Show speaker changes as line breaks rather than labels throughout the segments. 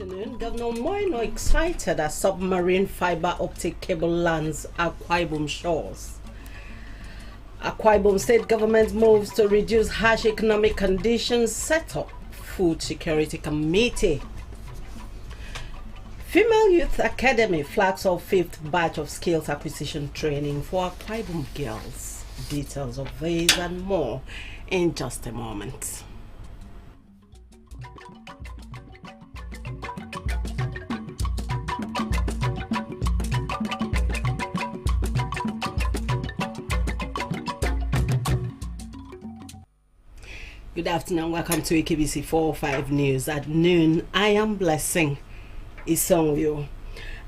Afternoon, Governor Moino excited as submarine fiber optic cable lands Akwa Ibom shores. Akwa Ibom state government moves to reduce harsh economic conditions, set up food security committee. Female Youth Academy flags off fifth batch of skills acquisition training for Akwa Ibom girls. Details of these and more in just a moment. Good afternoon, welcome to AKBC 405 News at noon. I am Blessing Isongyo.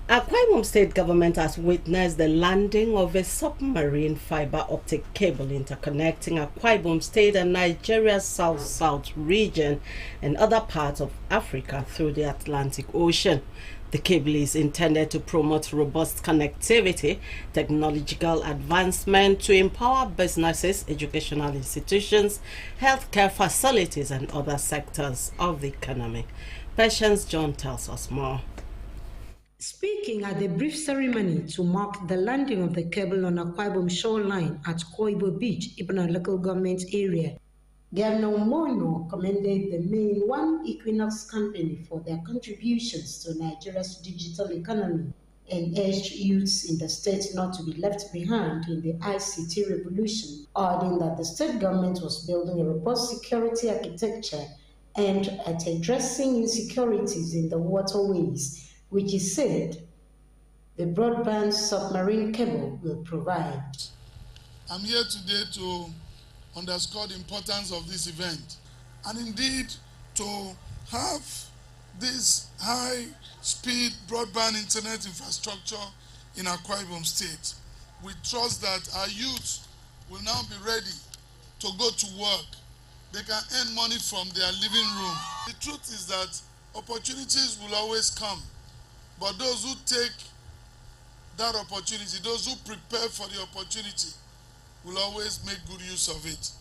Akwa Ibom State Government has witnessed the landing of a submarine fiber optic cable interconnecting Akwa Ibom State and Nigeria's South-South region and other parts of Africa through the Atlantic Ocean. The cable is intended to promote robust connectivity, technological advancement to empower businesses, educational institutions, healthcare facilities, and other sectors of the economy. Patience John tells us more.
Speaking at the brief ceremony to mark the landing of the cable on Akwa Ibom shoreline at Koibo Beach, Ibona local government area, Governor Moino commended the main One Equinox company for their contributions to Nigeria's digital economy and urged youths in the state not to be left behind in the ICT revolution, adding that the state government was building a robust security architecture and at addressing insecurities in the waterways, which he said the broadband submarine cable will provide.
I'm here today to underscore the importance of this event and indeed to have this high-speed broadband internet infrastructure in Akwa Ibom State. We trust that our youth will now be ready to go to work. They can earn money from their living room. The truth is that opportunities will always come, but those who take that opportunity, those who prepare for the opportunity, will always make good use of it.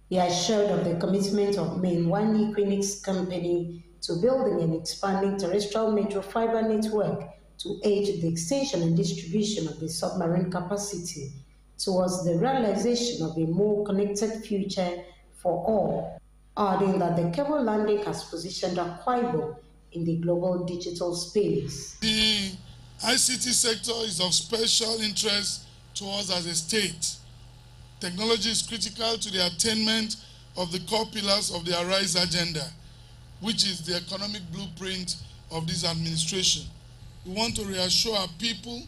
He assured of the commitment of main One Equinox company to building and expanding terrestrial metro fiber network to aid the extension and distribution of the submarine capacity towards the realization of a more connected future for all, adding that the cable landing has positioned Akwa Ibom in the global digital space.
The ICT sector is of special interest to us as a state. Technology is critical to the attainment of the core pillars of the Arise agenda, which is the economic blueprint of this administration. We want to reassure our people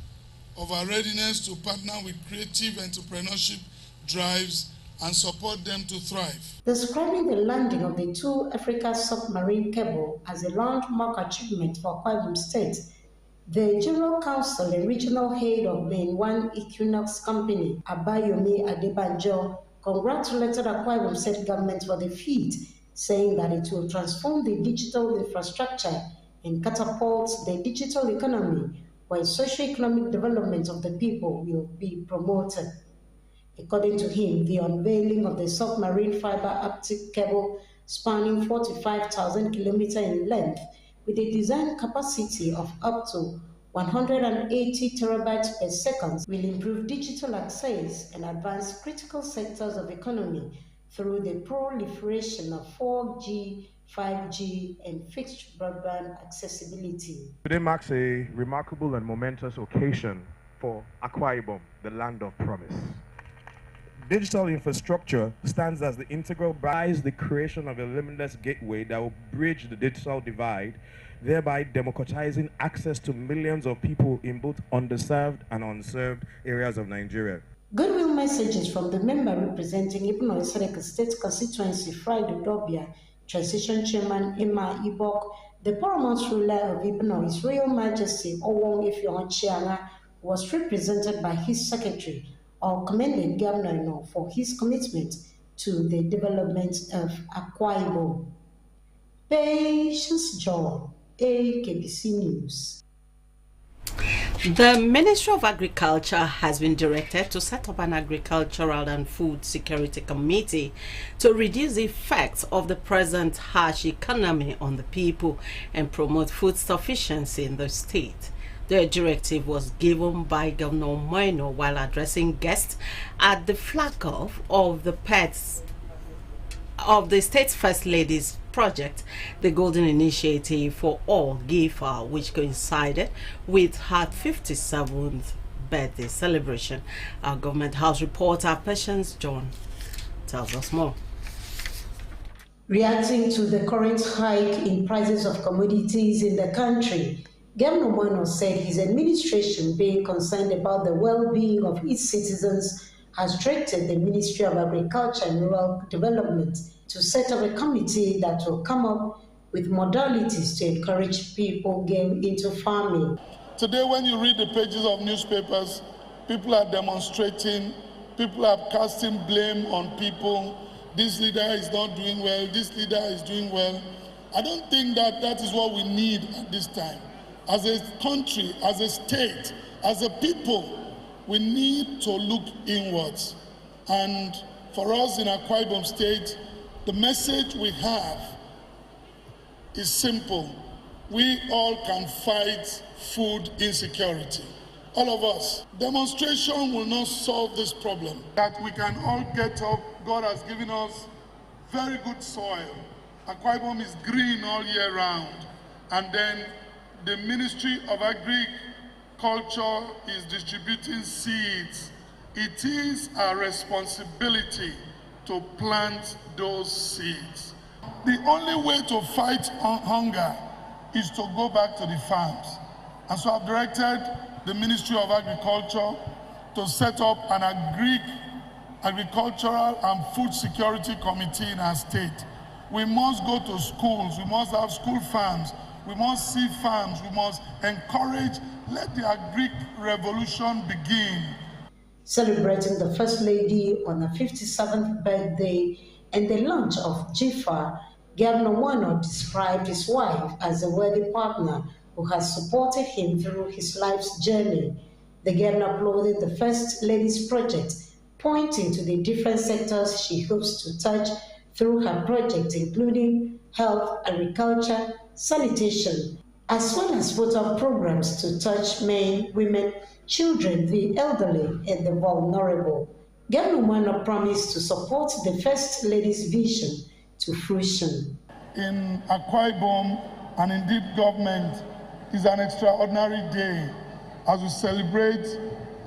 of our readiness to partner with creative entrepreneurship drives and support them to thrive.
Describing the landing of the Two Africa submarine cable as a landmark achievement for Akwa Ibom State, the General Counsel and Regional Head of Main One Equinox Company, Abayomi Adebanjo, congratulated Akwa Ibom State government for the feat, saying that it will transform the digital infrastructure and catapult the digital economy, where socio-economic development of the people will be promoted. According to him, the unveiling of the submarine fiber optic cable spanning 45,000 kilometers in length with a design capacity of up to 180 terabytes per second will improve digital access and advance critical sectors of economy through the proliferation of 4G, 5G, and fixed broadband accessibility.
Today marks a remarkable and momentous occasion for Akwa Ibom, the land of promise. Digital infrastructure stands as the integral base, the creation of a limitless gateway that will bridge the digital divide, thereby democratizing access to millions of people in both underserved and unserved areas of Nigeria.
Goodwill messages from the member representing Ibno Isereka State Constituency, Friday Dobia, Transition Chairman Emma Ibok, the paramount ruler of Ibno, His Royal Majesty Owong Ifeoma Chianga, was represented by his secretary, or commended Governor for his commitment to the development of Akwa Ibom. Patience John, AKBC News.
The Ministry of Agriculture has been directed to set up an agricultural and food security committee to reduce the effects of the present harsh economy on the people and promote food sufficiency in the state. The directive was given by Governor Moino while addressing guests at the flag-off of the state's First Lady's project, the Golden Initiative for All GIFA, which coincided with her 57th birthday celebration. Our Government House reporter Patience John tells us more.
Reacting to the current hike in prices of commodities in the country, Governor Moino said his administration, being concerned about the well-being of its citizens, has directed the Ministry of Agriculture and Rural Development to set up a committee that will come up with modalities to encourage people getting into farming.
Today, when you read the pages of newspapers, people are demonstrating, people are casting blame on people. This leader is not doing well, this leader is doing well. I don't think that is what we need at this time. As a country, as a state, as a people, we need to look inwards. And for us in Akwa Ibom State, the message we have is simple. We all can fight food insecurity. All of us. Demonstration will not solve this problem. That we can all get up. God has given us very good soil. Akwa Ibom is green all year round. And then the Ministry of Agriculture is distributing seeds. It is our responsibility to plant those seeds. The only way to fight hunger is to go back to the farms. And so I've directed the Ministry of Agriculture to set up an agricultural and food security committee in our state. We must go to schools, we must have school farms, we must see farms, we must encourage, let the agric revolution begin.
Celebrating the First Lady on her 57th birthday and the launch of GIFA, Governor Moino described his wife as a worthy partner who has supported him through his life's journey. The governor applauded the First Lady's project, pointing to the different sectors she hopes to touch through her project, including health, agriculture, sanitation, as well as put up programs to touch men, women, children, the elderly, and the vulnerable. Governor Moino promised to support the First Lady's vision to fruition.
In Akwa Ibom, and indeed government, is an extraordinary day as we celebrate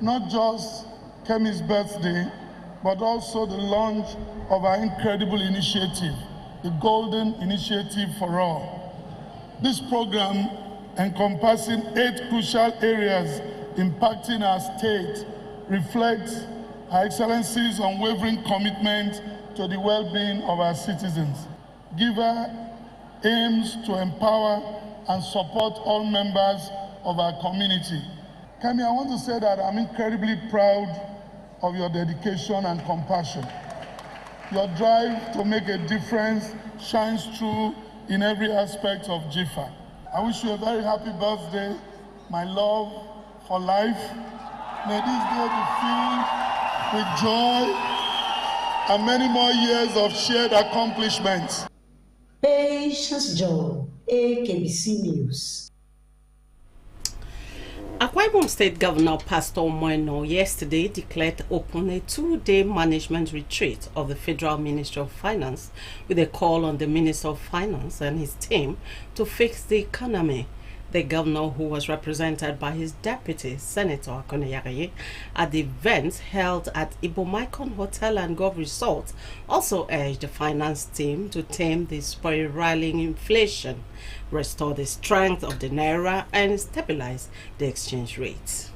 not just Kemi's birthday, but also the launch of our incredible initiative, the Golden Initiative for All. This program, encompassing 8 crucial areas impacting our state, reflects Her Excellency's unwavering commitment to the well-being of our citizens. GIFA aims to empower and support all members of our community. Kemi, I want to say that I'm incredibly proud of your dedication and compassion. Your drive to make a difference shines through in every aspect of GIFA. I wish you a very happy birthday, my love for life. May this day be filled with joy and many more years of shared accomplishments.
Patience John, AKBC News.
Akwa Ibom State Governor Pastor Moino yesterday declared open a 2-day management retreat of the Federal Ministry of Finance with a call on the Minister of Finance and his team to fix the economy. The governor, who was represented by his deputy, Senator Akone Yagaye, at the event held at Ibom Hotel and Golf Resort, also urged the finance team to tame the spiraling inflation, restore the strength of the naira, and stabilize the exchange rate.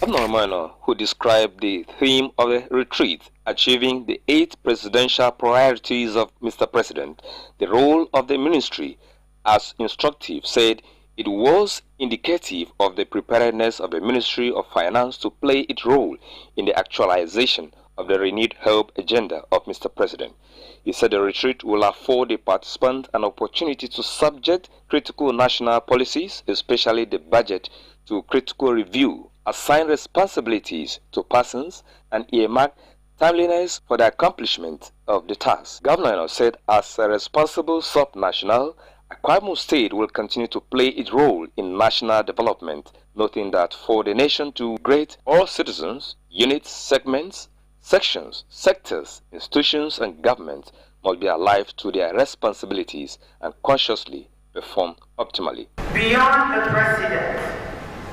Governor Moino, who described the theme of the retreat, achieving the 8 presidential priorities of Mr. President, the role of the ministry as instructive, said it was indicative of the preparedness of the Ministry of Finance to play its role in the actualization of the renewed hope agenda of Mr. President. He said the retreat will afford the participants an opportunity to subject critical national policies, especially the budget, to critical review, assign responsibilities to persons, and earmark timeliness for the accomplishment of the task. Governor Enoh said as a responsible sub-national, Akwa Ibom State will continue to play its role in national development, noting that for the nation to integrate all citizens, units, segments, sections, sectors, institutions, and governments must be alive to their responsibilities and consciously perform optimally.
Beyond the president,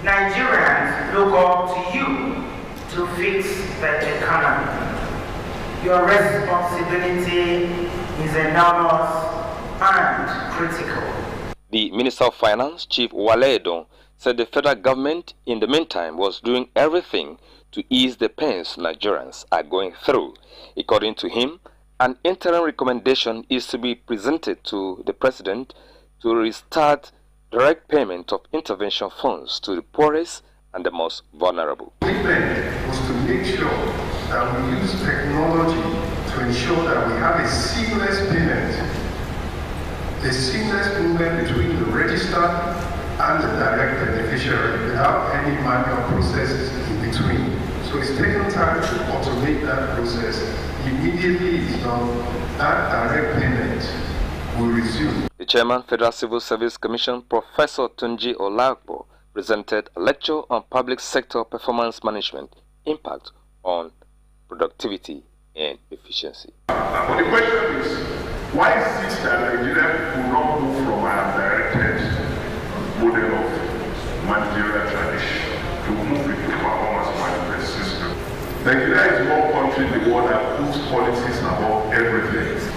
Nigerians look up to you to fix the economy. Your responsibility is enormous and critical.
The Minister of Finance, Chief Wale Edun, said the federal government in the meantime was doing everything to ease the pains Nigerians are going through. According to him, an interim recommendation is to be presented to the president to restart direct payment of intervention funds to the poorest and the most vulnerable.
The commitment was to make sure that we use technology to ensure that we have a seamless payment. A seamless movement between the registered and the direct beneficiary without any manual processes in between. So it's taken time to automate that process. Immediately it's done, that direct payment will resume.
The Chairman, Federal Civil Service Commission, Professor Tunji Olagbo, presented a lecture on public sector performance management, impact on productivity and efficiency.
But the question is, why is it that Nigeria will not move from a directed model of managerial tradition to move into performance management system? Nigeria is one country in the world that puts politics above everything.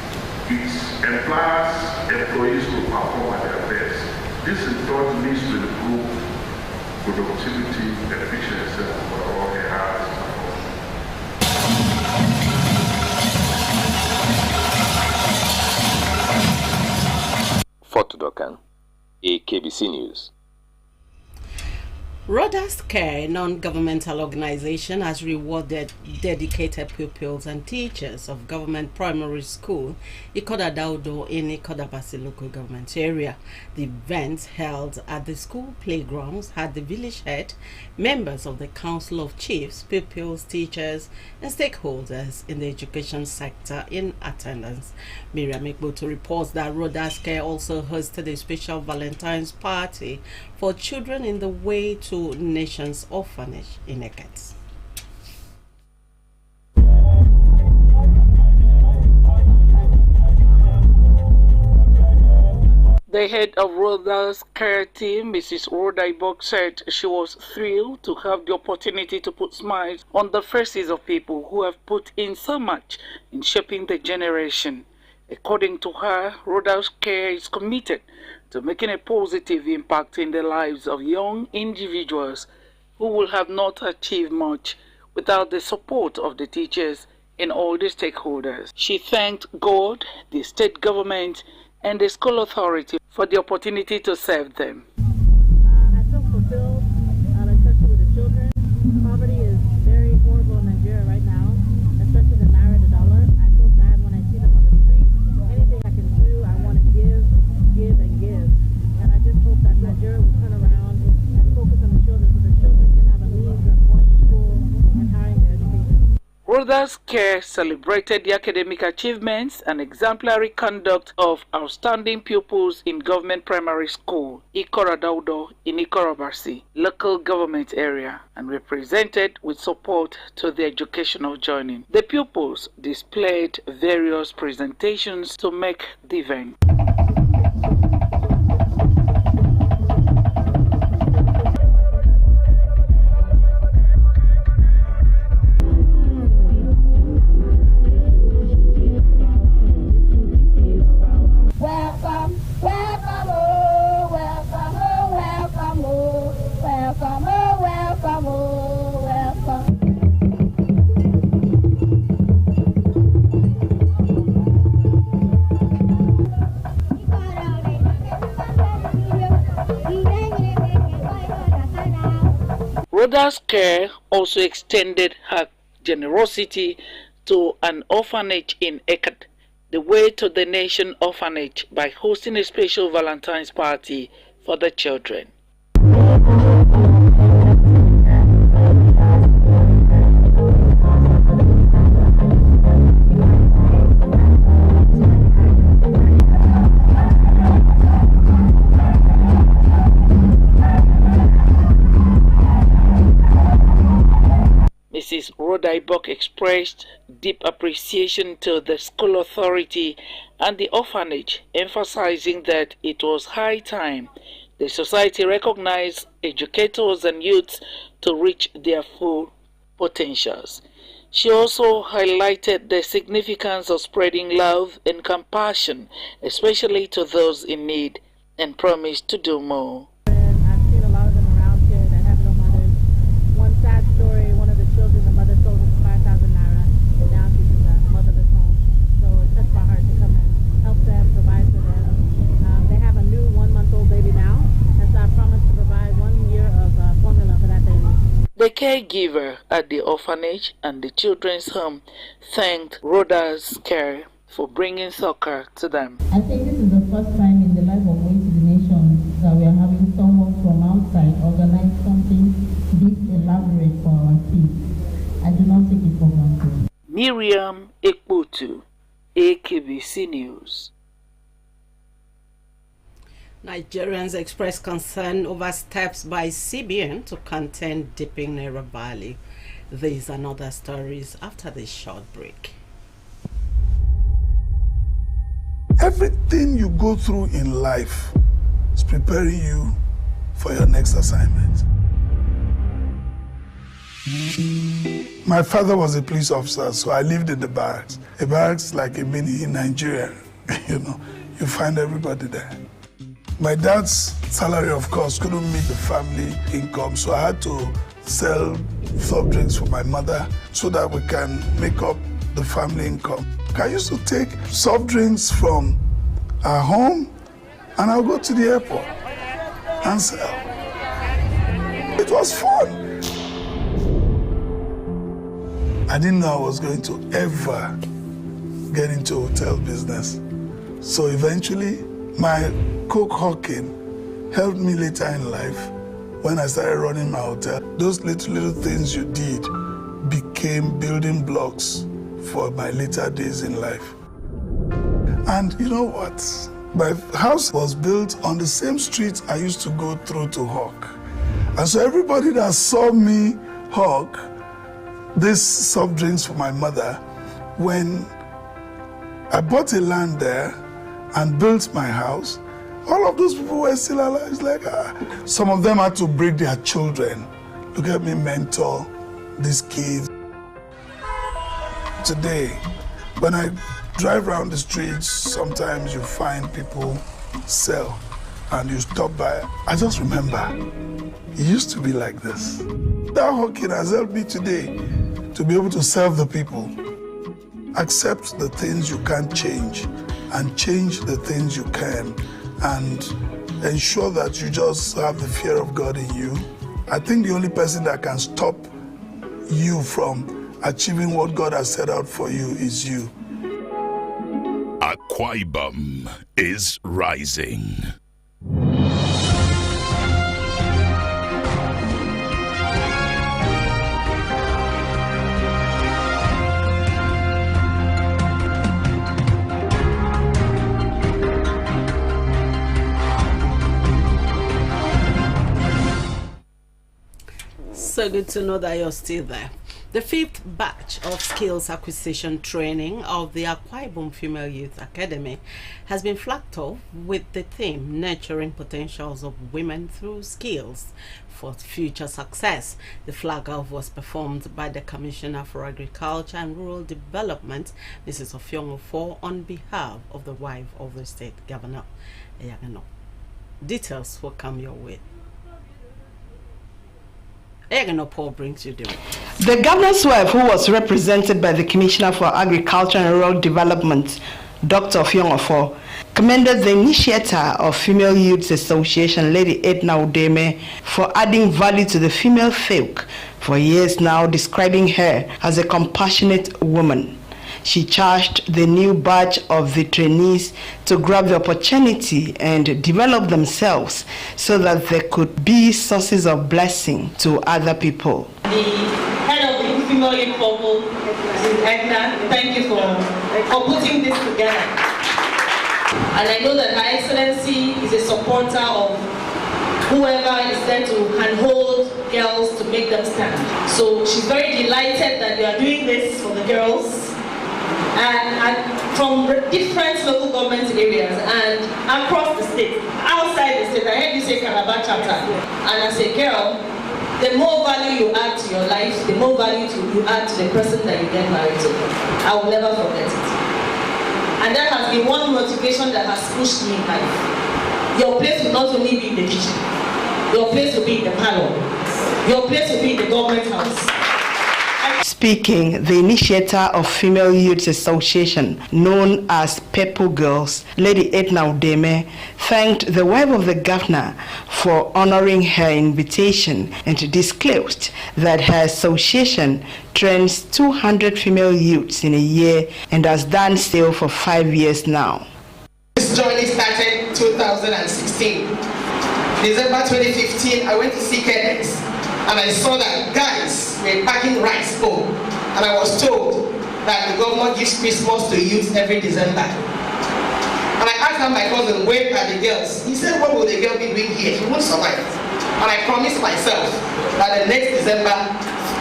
It empowers employees to perform at their best. This in turn leads to improve productivity, efficiency, and overall enhanced performance.
Fortudokan, AKBC News.
Rodas Care, a non-governmental organization, has rewarded dedicated pupils and teachers of government primary school Ikoda Daudo in Ikodabasi local government area. The event held at the school playgrounds had the village head, members of the Council of Chiefs, pupils, teachers, and stakeholders in the education sector in attendance. Miriam Ekboto reports that Rodas Care also hosted a special Valentine's party for children in the way to Nation's Orphanage in Eket.
The head of Rodas Care team, Mrs. Rhoda Ibok, said she was thrilled to have the opportunity to put smiles on the faces of people who have put in so much in shaping the generation. According to her, Rodas Care is committed to making a positive impact in the lives of young individuals who will have not achieved much without the support of the teachers and all the stakeholders. She thanked God, the state government, and the school authority for the opportunity to serve them.
I feel fulfilled, especially with the children. Poverty is very horrible in Nigeria right now, especially the naira, the dollar. I feel bad when I see them on the street. Anything I can do, I want to give, and give. And I just hope that Nigeria will turn around and focus on the children so the children can have a means of going to school and hiring their education.
Rodas Care celebrated the academic achievements and exemplary conduct of outstanding pupils in government primary school, Ikora Daudo in Ikorobasi, local government area, and represented with support to the educational journey. The pupils displayed various presentations to make the event. Rodas Care also extended her generosity to an orphanage in Eket, the Way to the Nation Orphanage, by hosting a special Valentine's party for the children. Rhoda Ibok expressed deep appreciation to the school authority and the orphanage, emphasizing that it was high time the society recognized educators and youths to reach their full potentials. She also highlighted the significance of spreading love and compassion, especially to those in need, and promised to do more.
I've seen a lot of them around here that have no mothers. One sad story, one of the children, the mother sold him 5,000 naira, and now she's in the motherless home. So it touched my heart to come and help them, provide for them. They have a new 1-month-old baby now, and so I promised to provide 1 year of formula for that baby.
The caregiver at the orphanage and the children's home thanked Rhoda's care for bringing soccer to them.
I think this is the first time in the life of Way to the Nation that we are having someone from outside organize something this elaborate for our kids. I do not take it for granted.
Miriam Ekputu, AKBC News.
Nigerians express concern over steps by CBN to contain dipping Naira value. These and other stories after this short break.
Everything you go through in life is preparing you for your next assignment. My father was a police officer, so I lived in the barracks. A barracks is like a mini in Nigeria. You find everybody there. My dad's salary, of course, couldn't meet the family income, so I had to sell soft drinks for my mother so that we can make up the family income. I used to take soft drinks from our home and I'll go to the airport and sell. It was fun. I didn't know I was going to ever get into hotel business. So eventually, my coke hawking helped me later in life when I started running my hotel. Those little things you did became building blocks for my later days in life. And you know what? My house was built on the same street I used to go through to hawk. And so everybody that saw me hawk these soft drinks for my mother, when I bought a land there and built my house, all of those people were still alive. It's like, some of them had to break their children. Look at me mentor these kids. Today, when I drive around the streets, sometimes you find people sell and you stop by. I just remember, it used to be like this. That hawking has helped me today to be able to serve the people. Accept the things you can't change and change the things you can, and ensure that you just have the fear of God in you. I think the only person that can stop you from achieving what God has set out for you is you.
Akwa Ibom is rising.
So good to know that you're still there. The 5th batch of skills acquisition training of the Akwa Ibom Female Youth Academy has been flagged off with the theme Nurturing Potentials of Women Through Skills for Future Success. The flag off was performed by the Commissioner for Agriculture and Rural Development, Mrs. Ofiongo Ofor, on behalf of the wife of the State Governor. Details will come your way. Paul brings you there.
The governor's wife, who was represented by the Commissioner for Agriculture and Rural Development, Dr. Ofiongo Ofor, commended the initiator of Female Youth Association, Lady Edna Udeme, for adding value to the female folk for years now, describing her as a compassionate woman. She charged the new batch of the trainees to grab the opportunity and develop themselves so that they could be sources of blessing to other people.
The head of the Female Youth Forum, Edna, thank you for putting this together. And I know that Her Excellency is a supporter of whoever is there to handhold girls to make them stand. So she's very delighted that you are doing this for the girls. And from different local government areas and across the state, outside the state. I heard you say Calabar chapter. And as a girl, the more value you add to your life, the more value you add to the person that you get married to. I will never forget it. And that has been one motivation that has pushed me in life. Your place will not only be in the kitchen, your place will be in the parlor, your place will be in the government house.
Speaking, the initiator of Female Youth Association, known as Purple Girls, Lady Edna Udeme, thanked the wife of the governor for honoring her invitation and disclosed that her association trains 200 female youths in a year and has done so for 5 years now.
This journey started 2016. December 2015, I went to CKX and I saw that guys were packing rice home. And I was told that the government gives Christmas to youth every December. And I asked my cousin, where are the girls? He said, what will the girl be doing here? She won't survive. And I promised myself that the next December,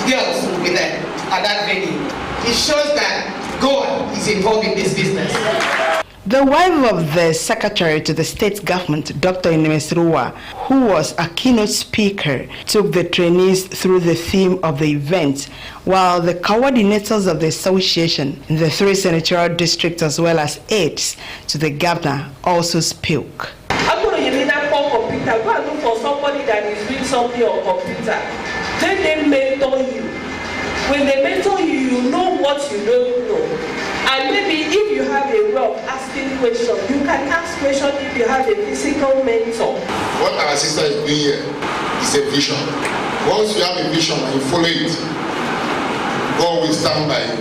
girls will be there at that venue. It shows that God is involved in this business.
The wife of the secretary to the state government, Dr. Inemesruwa, who was a keynote speaker, took the trainees through the theme of the event, while the coordinators of the association in the 3 senatorial districts as well as aides to the governor also spoke.
I'm going to use that for computer. Go and look for somebody that is doing something on computer. Let them mentor you. When they mentor you, you know what you don't know. And maybe if you have a way of asking questions, you can ask questions if you have a physical mentor.
What our sister is doing here is a vision. Once you have a vision and you follow it, God will stand by you.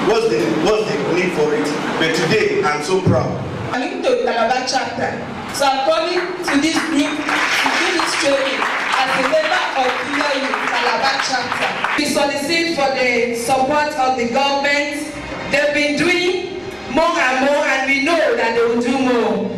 What's the need for it? But today, I'm so proud.
I'm into the Calabar chapter. So I'm coming to this group to do this training as a member of Female Youth Calabar chapter. We solicit for the support of the government. They've been doing more and more, and we know that they will do more.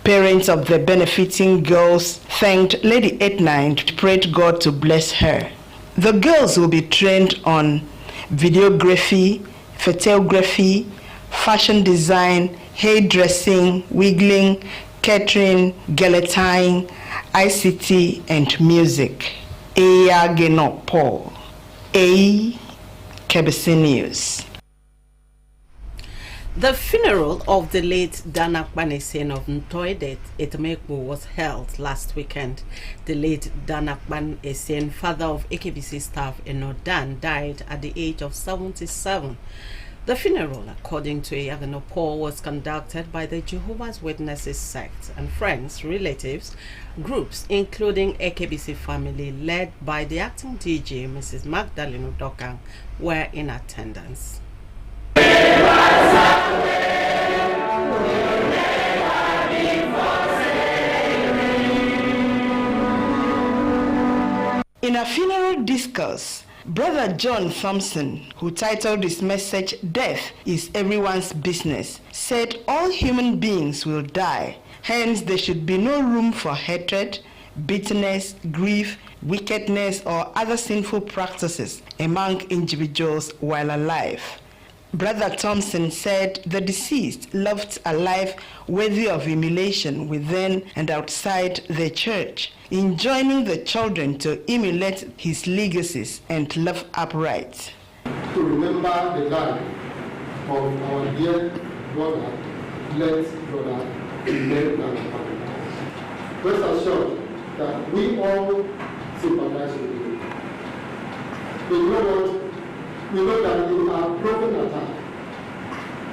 Parents of the benefiting girls thanked Lady Edna and prayed God to bless her. The girls will be trained on videography, photography, fashion design, hairdressing, wiggling, catering, guillotine, ICT, and music. Eya Geno Paul, KBC News.
The funeral of the late Dan Akpan Essien of Ntoidet, Etemekbo, was held last weekend. The late Dan Akpan Essien, father of AKBC staff in Nodan, died at the age of 77. The funeral, according to Eyagano Paul, was conducted by the Jehovah's Witnesses sect and friends, relatives, groups, including AKBC family, led by the acting DJ, Mrs. Magdalene Udokang, were in attendance.
In a funeral discourse, Brother John Thompson, who titled his message, "Death is Everyone's Business," said all human beings will die. Hence, there should be no room for hatred, bitterness, grief, wickedness, or other sinful practices among individuals while alive. Brother Thompson said the deceased lived a life worthy of emulation within and outside the church, enjoining the children to emulate his legacies and live upright.
To remember the life of our dear brother, late brother, Amen. Rest assured that we all sympathize with you. But you know what? We know that you are broken at heart,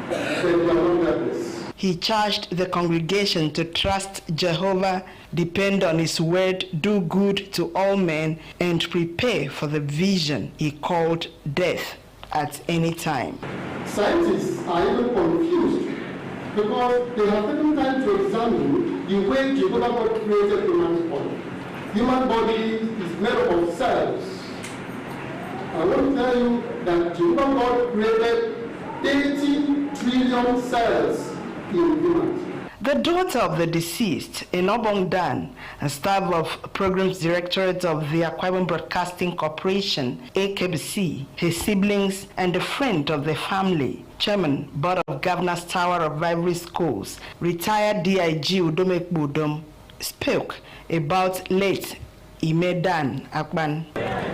but you are not helpless.
He charged the congregation to trust Jehovah, depend on his word, do good to all men, and prepare for the vision he called death at any time.
Scientists are even confused because they have taken time to examine the way Jehovah God created human's body.
human body is made up of cells. I want to tell you that Jehovah God created 80 trillion cells in humans.
The daughter of the deceased, Enobong Dan, and staff of Programs Directorate of the Akwa Ibom Broadcasting Corporation, AKBC, his siblings, and a friend of the family, Chairman, Board of Governors Tower of Rivalry Schools, retired DIG Udomek Budom, spoke about late Ime Dan Akpan.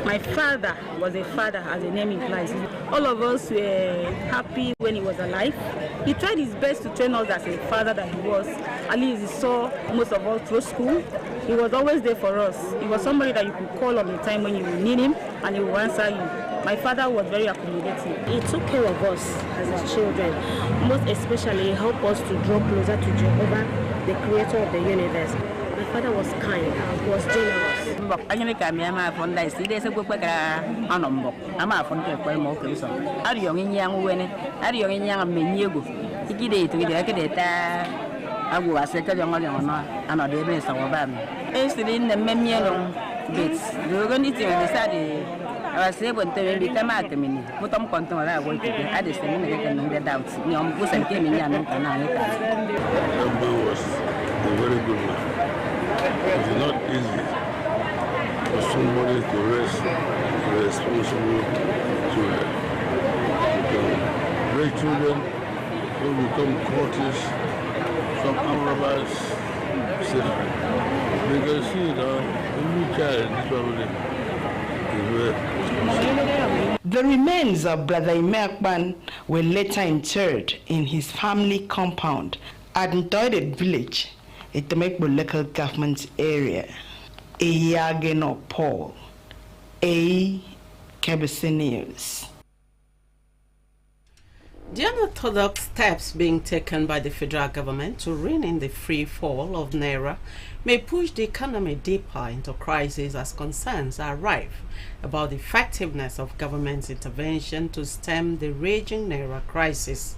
My father was a father, as the name implies. All of us were happy when he was alive. He tried his best to train us as a father that he was. At least he saw most of us through school. He was always there for us. He was somebody that you could call on the time when you will need him, and he will answer you. My father was very accommodating. He took care of us as his children. Most especially, he helped us to draw closer to Jehovah, the creator of the universe. My father was kind, he was generous.
I was able to become a community. Put on control of our work. I just said, the doubts. You know, who sent me and was a very good man. It is not easy for somebody to rest responsible children. Great children who become courtiers, some honorables, they can see that every child in this family.
The remains of Brother Ime Akpan were later interred in his family compound at Ntoidet village, a Temekbo local government area. Eyageno Paul, KBC News.
The unorthodox steps being taken by the federal government to rein in the free fall of Naira may push the economy deeper into crisis as concerns are rife about the effectiveness of government's intervention to stem the raging Naira crisis.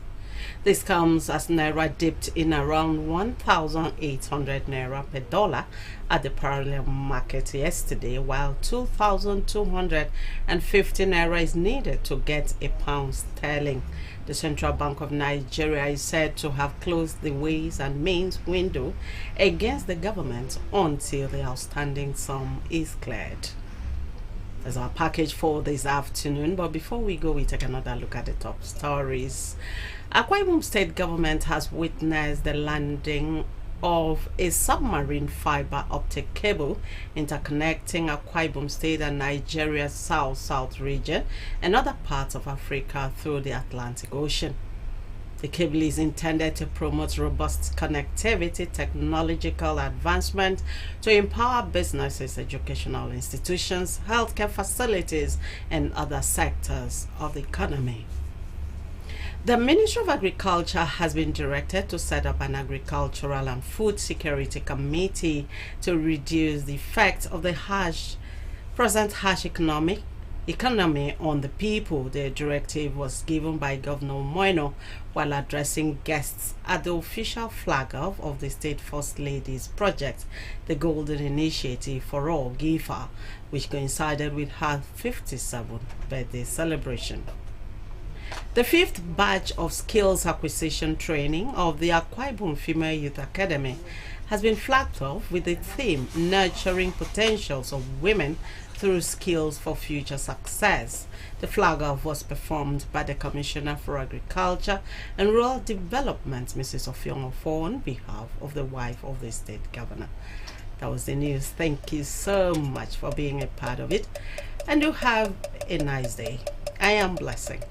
This comes as Naira dipped in around 1,800 Naira per dollar at the parallel market yesterday, while 2,250 Naira is needed to get a pound sterling. The Central Bank of Nigeria is said to have closed the Ways and Means window against the government until the outstanding sum is cleared. That's our package for this afternoon, but before we go, we take another look at the top stories. Akwa Ibom State government has witnessed the landing of a submarine fiber optic cable interconnecting Akwa Ibom State and Nigeria's south-south region and other parts of Africa through the Atlantic Ocean. The cable is intended to promote robust connectivity, technological advancement to empower businesses, educational institutions, healthcare facilities, and other sectors of the economy. The Ministry of Agriculture has been directed to set up an agricultural and food security committee to reduce the effect of the present harsh economy on the people. The directive was given by Governor Moino while addressing guests at the official flag-off of the State First Lady's project, the Golden Initiative for All GIFA, which coincided with her 57th birthday celebration. The 5th batch of skills acquisition training of the Akwa Ibom Female Youth Academy has been flagged off with the theme Nurturing Potentials of Women Through Skills for Future Success. The flag-off was performed by the Commissioner for Agriculture and Rural Development, Mrs. Offiong Ofo, on behalf of the wife of the State Governor. That was the news. Thank you so much for being a part of it, and you have a nice day. I am Blessing.